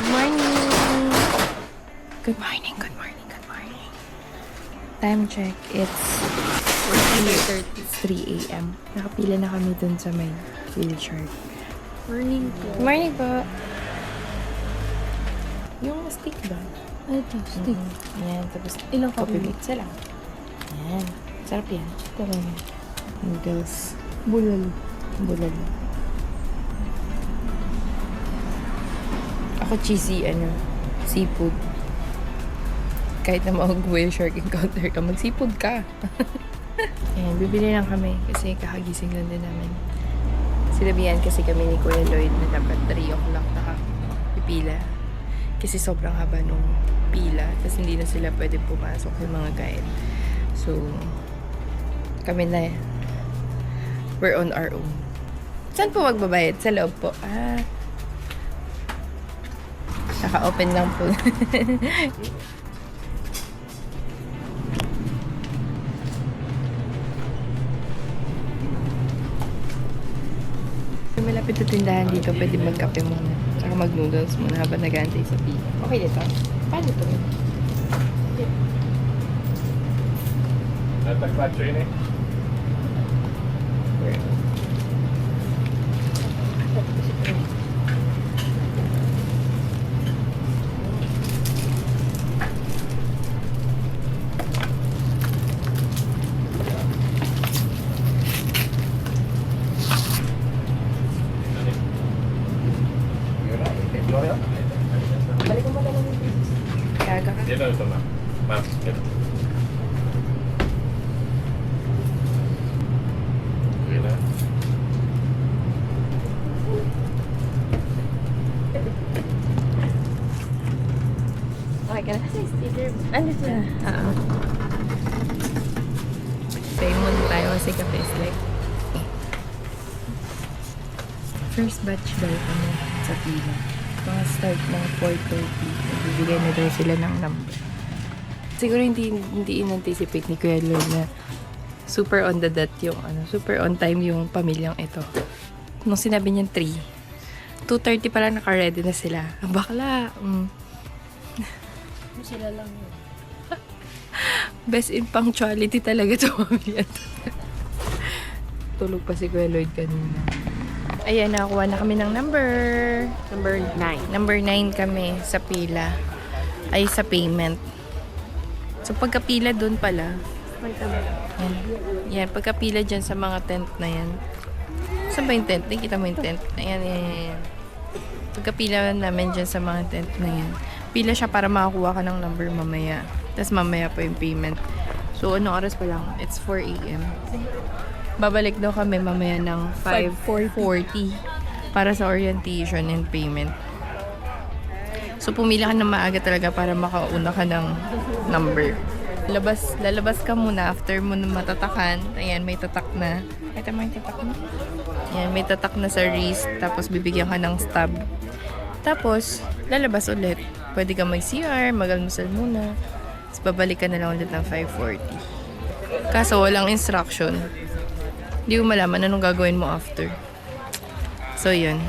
Good morning! Good morning, good morning, good morning. Time check, it's 3 a.m. Nakapila na kami dun sa may wheelchair. Morning po. Good morning po! Yung stick ba? Ano ito? Stick. Yan, tapos Ilang coffee coffee? mix lang. Yan. Sarap yan. Talaga. Noodles. Bulalo. Bulalo. Ako cheesy, seafood. Kahit na mag-wheelchair encounter ka, mag-seafood ka. Ayan, bibili lang kami kasi kakagising lang din namin. Sinabihan kasi kami ni Kuya Lloyd na dapat 3 o'clock nakapipila. Kasi sobrang haba nung pila. Tapos hindi na sila pwede pumasok yung mga guide. So, kami na we're on our own. Saan po magbabayad? Sa loob po. Naka-open lang po. Malapit na tindahan dito, pwede magkape muna. Tsaka mag-noodles muna habang nag-aantay sa pila. Okay dito? Paano ito? Nagpagpatso yun eh. Balik mo lang yung pizza. Kaga ka. Dito, ito na. Ma'am, dito. Okay na. Okay ka na. Ano siya? Stay muna tayo kasi kape is like first batch daw kami sa pila. Mga start ng 4:30. Bibigay na daw sila ng number. Siguro hindi in-anticipate ni Kuya Lloyd na super on the dot yung super on time yung pamilyang ito. Nung sinabi niyan 3, 2:30 pa lang naka-ready na sila. Ang bakla. Sila lang yun. Best in punctuality talaga sa pamilya. Tulog pa si Kuya Lloyd kanina. Ayan, nakakuha na kami ng number. Number 9. Number 9 kami sa pila. Ay, sa payment. So, pagkapila doon pala. Yan. Yan, pagkapila dyan sa mga tent na yan. Saan ba yung tent? Nakita mo yung tent? Ayan, yan. Pagkapila namin dyan sa mga tent na yan. Pila siya para makakuha ka ng number mamaya. Tapos mamaya pa yung payment. So, anong oras pa lang? It's 4 a.m. Babalik daw kami mamaya ng 5:40 para sa orientation and payment. So, pumila ka na maaga talaga para makauna ka ng number. Lalabas ka muna after mo na matatakan. Ayan, may tatak na. Ito mo yung tatak mo? Ayan, may tatak na sa wrist. Tapos, bibigyan ka ng stab. Tapos, lalabas ulit. Pwede ka mag-CR, mag-almusal muna. Tapos, babalik ka na lang ulit ng 5:40. Kaso, walang instruction. Hindi ko malaman anong gagawin mo after. So, yun.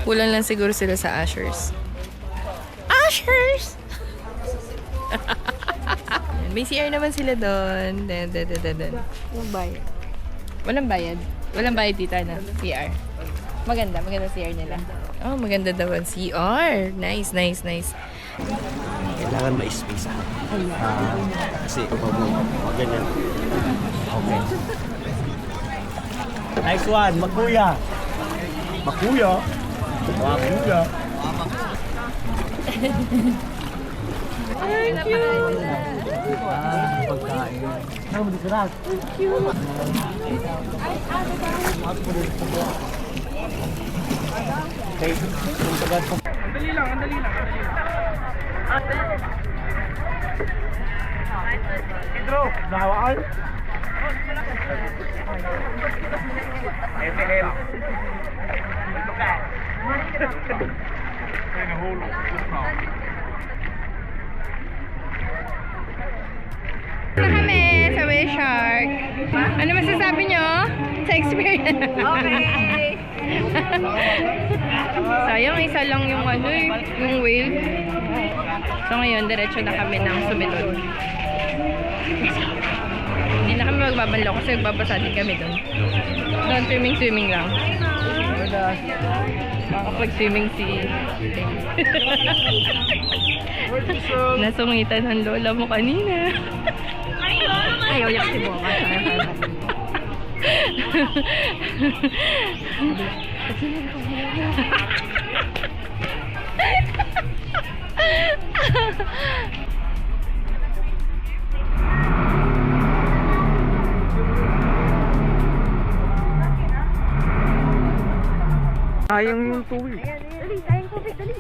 Kulang lang siguro sila sa ushers. Ushers! May CR naman sila doon. Yung bayad. Walang bayad. Walang bayad dito na. CR. Maganda CR nila. Oh, maganda daw ang CR. Nice. Kailangan ma-space ako. Kasi ganyan. Okay. Nice one, Makuya. Makuya. Makuya. Thank you. Pagkain. Ano mo dito na? Thank you. Okay. Andali lang. Pedro, nahawaan? Na kami sa Whale Shark. Ano masasabi nyo sa experience? Okay. So, Sayang, isa lang yung ano eh, yung whale. So ngayon, diretso na kami ng Sumilon. Hindi na kami magbabanlaw kasi magbabasa din kami doon. Doon, swimming lang. Makakapag-swimming si nasungitan ng lola mo kanina. Ayaw yak si Boka. Sayang yung tubig. Dali, sayang tubig, dali.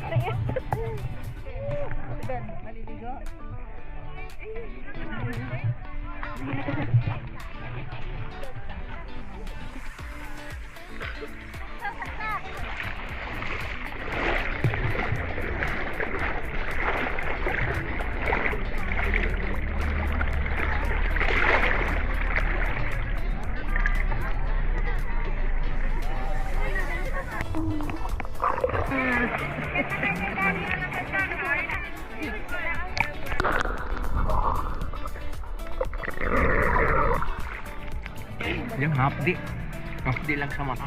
Yung hapdi. Hapdi lang sa mata.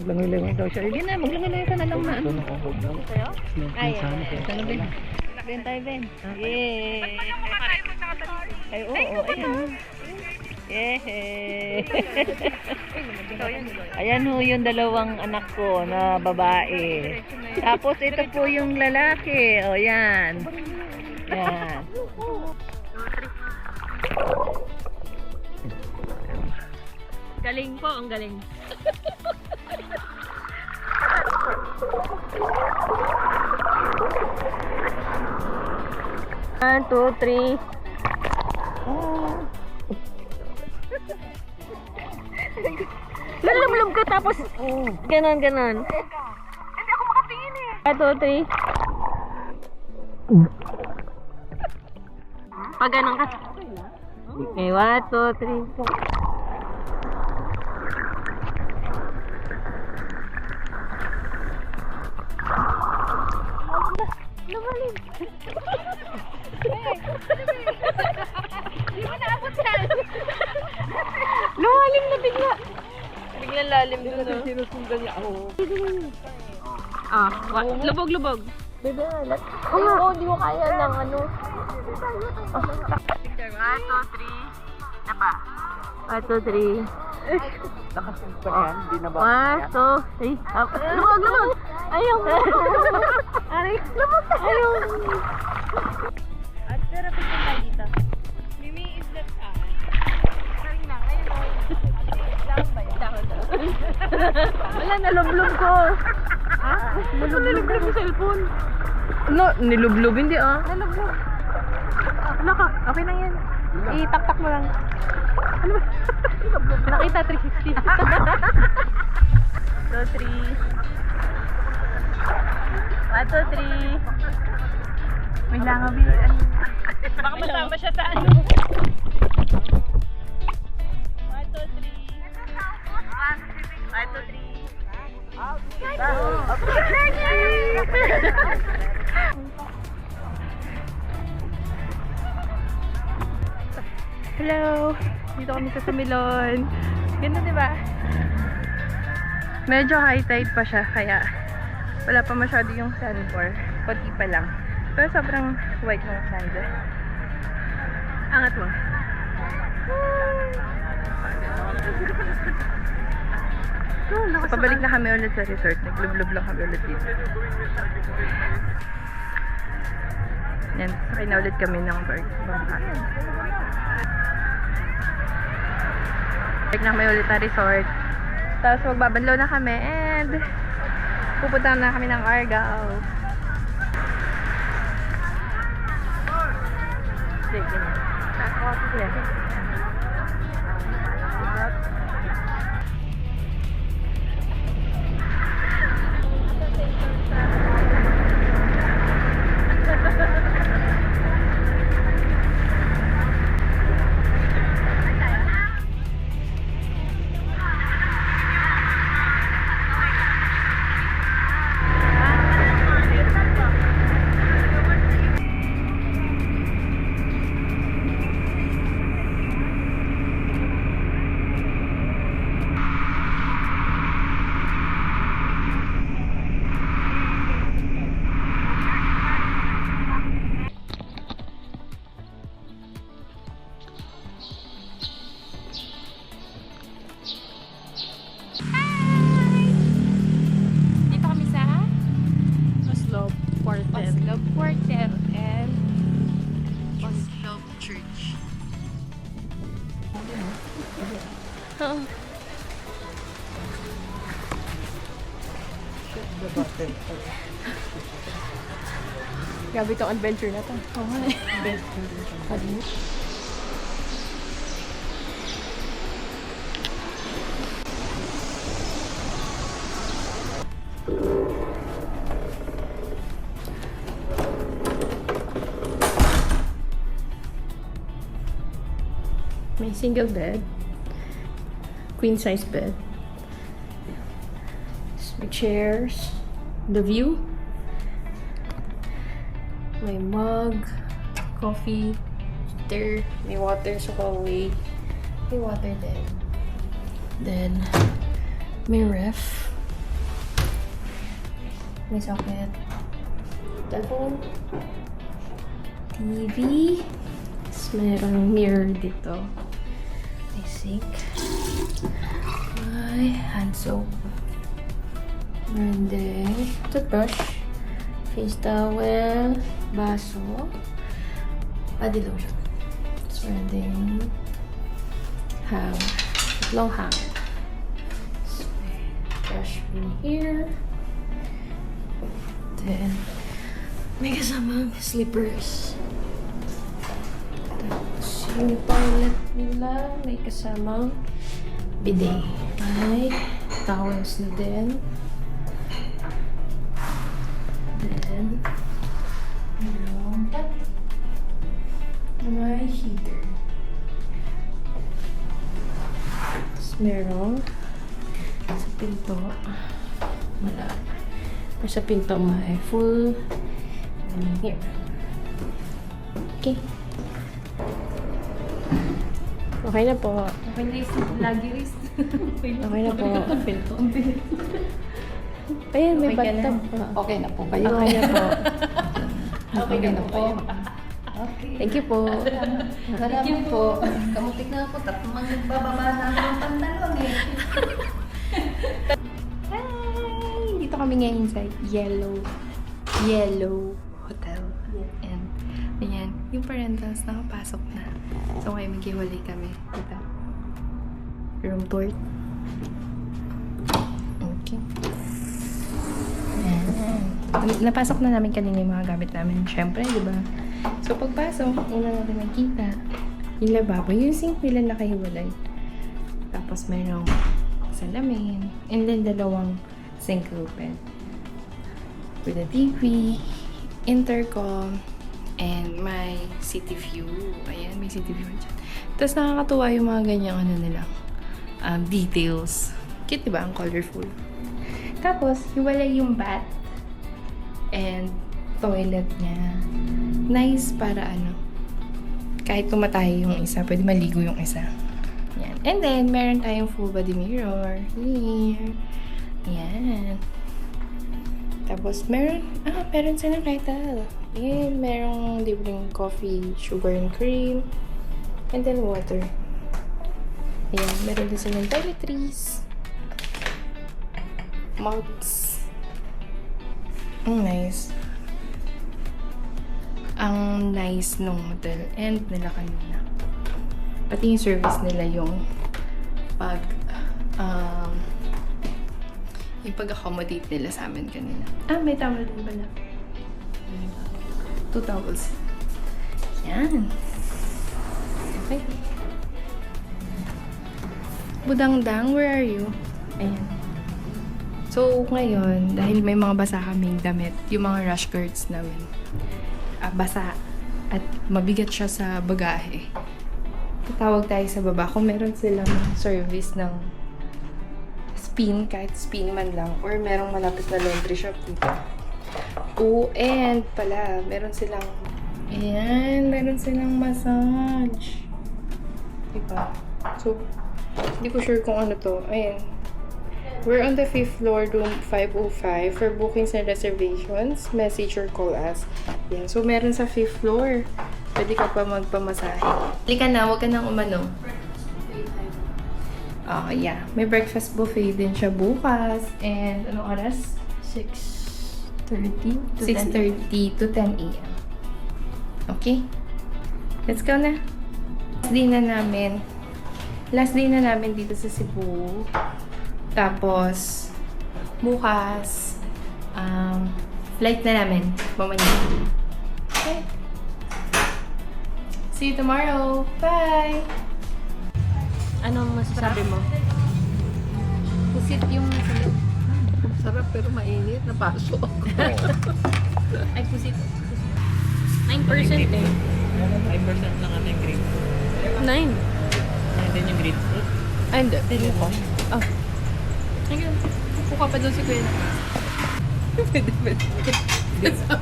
Maglangoy-langoy daw siya. Hindi na, maglangoy-langoy ka na lang na. Ay, sana Ben. Ben tayo, Ben. Yay! Ay, oo, ayan. Yay! Ayan ho yung dalawang anak ko na babae. Tapos ito po yung lalaki. O, yan. Yan. Galing po, ang galing. One, two, three. Lalumlum ka tapos ganon. Hindi ako makatingin eh. 1, 2, 3. Pag ganon ka. Okay, 1, 2, 3. Lumalim. Hindi mo naabot yan. Lumalim na bigla. Biglang lalim doon. Kasi sinusundan niya ako. Lubog. Bebe, alat. Oo, hindi ko kaya ng ano. 1, 2, 3. Na ba? 1, 2, 3. Nakasunta yan, hindi na ba? 1, 2, 3. Lubog. Ayaw. Aray, lubog. Ayaw. At pero pagka tayo dito. Mimi, is that Sarina, ayun o. Dahon ba yan? Dahon. Wala, nalublob ko. Ha? Nalublob yung cellphone. No, nilublob hindi ah. Nalublob. Ano ka? Okay na yan. Itaktak mo lang. Ano ba? Nakita 360. 2, 3. 1, 2, 3. May langaw yun. Baka masama siya sa ano. 1, 2, 3. 1, 2, 3. Hello! Dito kami sa Sumilon. Ganda, di ba? Medyo high tide pa siya, kaya wala pa masyado yung sandbar. Konti pa lang. Pero sobrang white ng sand. Angat mo. So, pabalik na kami ulit sa resort. Naglublub lang kami ulit dito. Yan, sakay na ulit kami ng bangka. Balik na kami ulit na resort. Tapos magbabanlaw na kami and pupunta na kami ng Argao. Sige. Dito kami sa Oslo Quartet. Oslo Quartet and Oslo Church. Oh. Grabe itong adventure na to. May single bed. Queen size bed. May chairs. The view. May mug. Coffee. There. May water sa hallway. May water din. Then, may ref. May socket. Telephone. TV. Tapos mayroong mirror dito. May sink. May hand soap. And then, toothbrush. Face towel. Baso. Body lotion. Tapos meron din hang. Long hang. So, may brush in here. Then, may kasamang slippers. Tapos, yung toilet nila, may kasamang bidet. May towels na din. Then, meron pa. May heater. Tapos, meron sa pinto. Wala. Pero sa pinto may full here. Okay. Okay na po. Okay na is lagi is. Okay na po. Ayan, may Okay ka na? bathtub pa. Okay na po kayo. Okay na po. Okay na po. Thank you po. Salamat po. Kamutik na po. Tatlong magbababa na ako ng pantalon eh. Hi! Dito kami ngayon sa Yellow Hotel. And, ayan, yung parentals nakapasok na. So, ngayon maghiwalay kami. Dito. Room tour. Okay. Ayan. Napasok na namin kanina yung mga gamit namin. Siyempre, di ba? So, pagpasok, una natin nakita yung lababo. Yung sink nila nakahiwalay. Tapos, mayroong salamin. And then, dalawang single bed. With a TV, intercom, and my city view. Ayan, may city view dyan. Tapos, nakakatuwa yung mga ganyang ano nila. Details. Cute, diba? Ang colorful. Tapos, hiwalay yung bath and toilet niya. Nice para ano, kahit tumatay yung isa, pwede maligo yung isa. Yan. And then, meron tayong full body mirror here. Yan. Tapos, meron silang kettle. Yan, merong libreng coffee, sugar and cream, and then water. Ayan, meron din silang toiletries. Mugs. Nice. Ang nice nung hotel and nila kanina. Pati yung service nila yung pag-accommodate nila sa amin kanina. May towel din pala. 2 towels. Yan. Ay. Budangdang, where are you? Ayan. So, ngayon, dahil may mga basa kaming damit, yung mga rash guards namin, basa at mabigat siya sa bagahe. Tatawag tayo sa baba kung meron silang service ng spin, kahit spin man lang, or merong malapit na laundry shop dito. Oh, and pala, meron silang, ayan, meron silang massage. Diba? So, hindi ko sure kung ano to. Ayan. We're on the 5th floor, room 505. For bookings and reservations, message or call us. Yan. So, meron sa 5th floor. Pwede ka pa magpamasahe. Halika na, huwag ka nang umano. Yeah. May breakfast buffet din siya bukas. And, anong oras? 6:30 to 6:30 to 10 a.m. Okay? Let's go na. Last day na namin dito sa Cebu. Tapos, bukas, flight na namin. Mamanya. Okay. See you tomorrow. Bye! Anong masasabi mo? Pusit yung nasa Sarap pero mainit. Napasok. Ay, pusit. 9% eh. 5% lang ano yung green fruit. 9. Ano din yung green fruit? Ay, hindi. Hindi ko. Oh. Ayun. Upo ka pa doon si Kuya.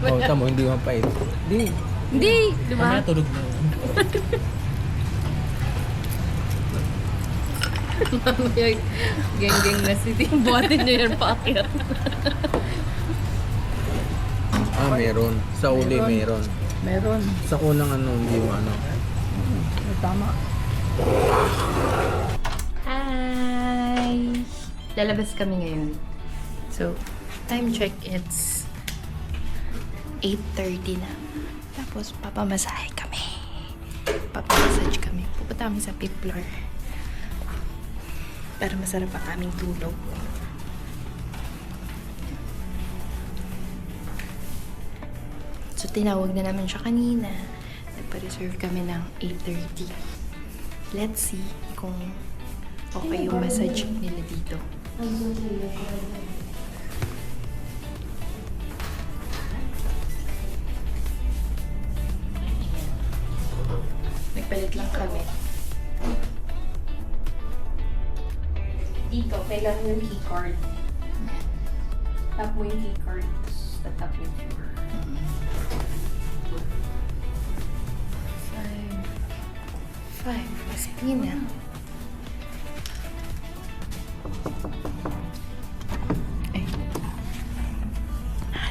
Oh, tamo, hindi mapait. Hindi. Hindi! Di ba? Mamaya tulog na yun. Mamaya, geng-geng na si Tim. Buhatin niyo yan paakyat. Meron. Sa uli meron. Meron. Sa kunang ano, hindi mo ano. Tama. Hi! Lalabas kami ngayon. So, time check, it's 8:30 na. Tapos, papamasahe kami. Papamassage kami. Pupunta kami sa 5th floor. Para masarap ang aming tulog. So, tinawag na namin siya kanina. Nagpa-reserve kami ng 8:30. Let's see kung okay yung massage nila dito. Nagpalit lang kami. Dito, kailangan yung keycard. Tap mo yung keycard. Tatap yung floor. 5. Paspina. Ay.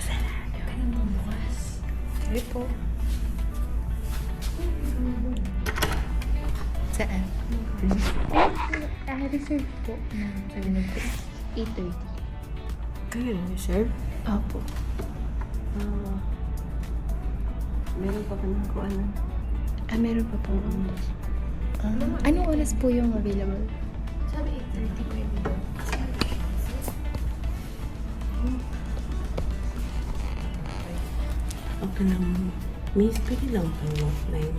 Sarado. Ganun bumukas. Sige po. Saan? Reserve po. Sabi na po. 8:30. Kayo, reserve? Opo. Meron pa ka ng kuanan. Meron pa po. Anong oras po yung available? Sabi 8:30 po yung video. Okay lang. Miss, pwede lang tayo offline.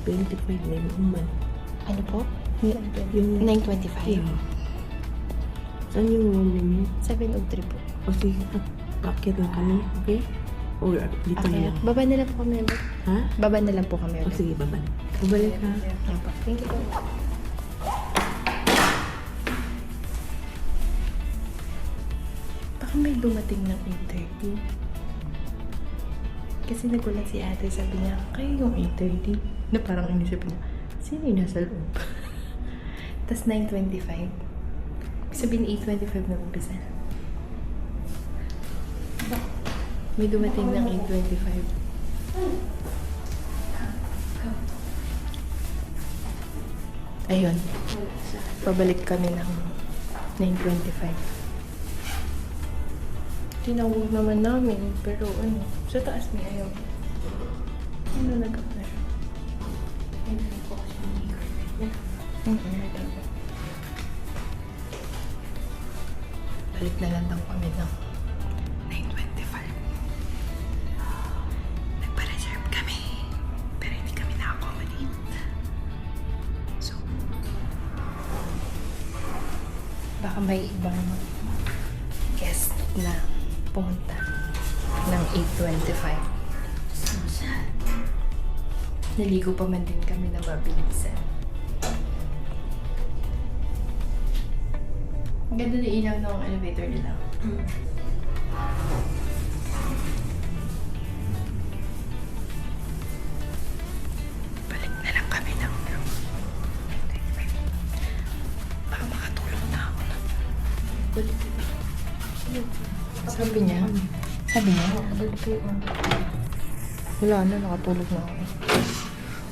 9:25 na yung uman. Ano po? Yung 9:25. Saan yung room ninyo? 7:03 po. O sige, akit lang kami, okay? Or dito Okay. na lang. Baba na lang po kami ulit. Ha? Baba na lang po kami O ulit. sige, babalik. Babalik ka. Opo. Thank you po. Baka may dumating ng 8:30. Kasi nagulat si ate, sabi niya, kayo yung 8:30? Na parang inisip niya, sino yung nasa loob? Tapos 9:25. Ibig sabihin 8:25 na umpisa. May dumating ng 8:25. Ayun. Pabalik kami ng 9:25. Tinawag naman namin, pero ano, sa taas may ayaw. Ano nag-up na siya? Hindi po kasi nag-up. Balik na lang daw kami ng 9:25. Nagpa-reserve kami, pero hindi kami na-accommodate. Baka may ibang guest na pumunta ng 8:25. Naligo pa man din kami na mabilisan. Ang ganda na ilaw ng elevator nila. Balik na lang kami ng room. Baka makatulog na ako na. Sabi niya? Wala na, nakatulog na ako.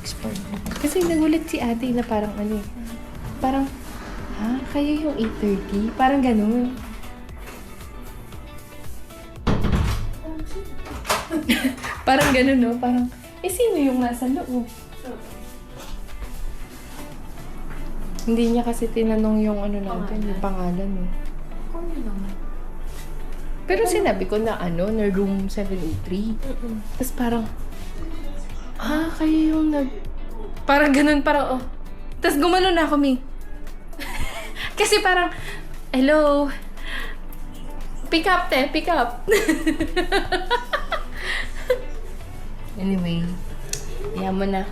Expired. Kasi nagulat si ate na parang ano eh. Parang, kaya yung 8:30? Parang ganun. Parang ganun, no? Parang, sino yung nasa loob? Hindi niya kasi tinanong yung ano natin, yung pangalan, no? Pero sinabi ko na na room 703. Tapos parang, kayo yung parang ganun, parang, Tapos gumano na ako, Mi. Kasi parang, hello. Pick up, pick up. Anyway, iyan mo na.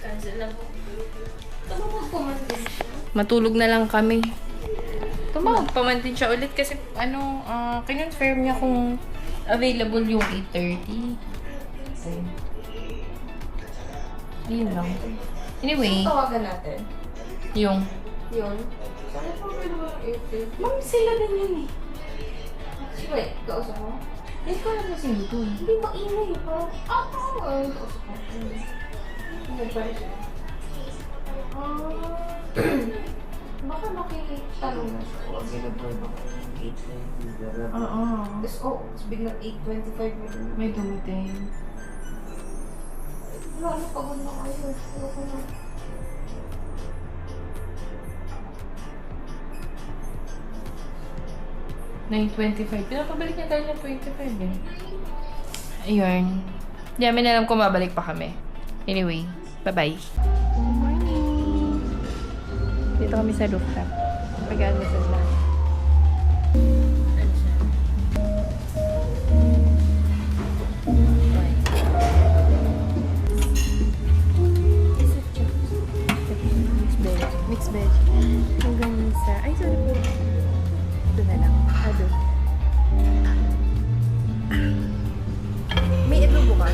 Cancel na po. Tumawag po man din siya. Matulog na lang kami. Tumawag pa man din siya ulit kasi kinonfirm niya kung available yung 8:30. Okay. Yun lang. Anyway, Tawagan natin. yung... Yun. Saan po pwede mo ng 8:30? Ma'am, sila din yun eh. Wait, kausap mo? Hindi ko alam na sino to. Hindi maingay pa. Ay, kausap mo. Hindi pa rin siya. Baka makitanong na siya. Huwag available ba ko ng 8:30? Oo. Tapos biglang 8:25 mo din. May dumating. Wala, pagod na kayo. Ayoko na. Pinapabalik niya tayo ng 25 eh. Ayun. Hindi namin alam kung mabalik pa kami. Anyway, bye-bye. Good morning! Dito kami sa rooftop. Pag-almusal na. Mixed veg. Hanggang sa... Ay, sorry po. Ito na lang. Doon. May adobo ka?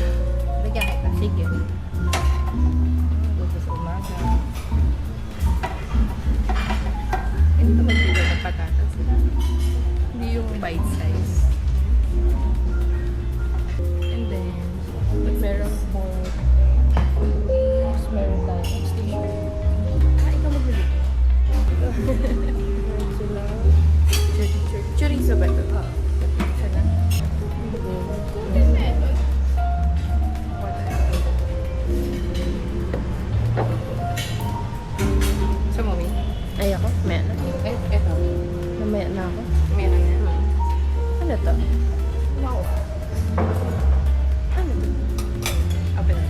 Lagyan kita. Sige. Adobo sa umaga. Ito magbigay ng patatas. Hindi yung bite size. And then, meron pork. Tapos meron tayo. Ikaw magbili. Sila. Chorizo ba ito? Oo. Siya na. Sa mami? Ay ako? Maya na. Eto. Namaya na ako? Maya na. Ano to? Wow. Ano to? Open na.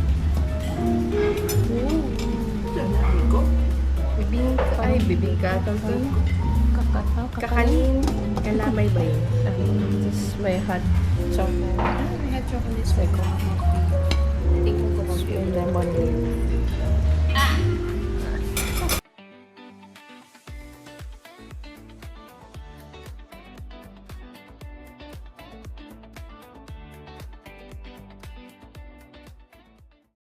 Bibingka. Kakanin. Kalamay ba yun? Tapos may hot chocolate. May hot chocolate. May coffee. Tingnan ko coffee. Lemon.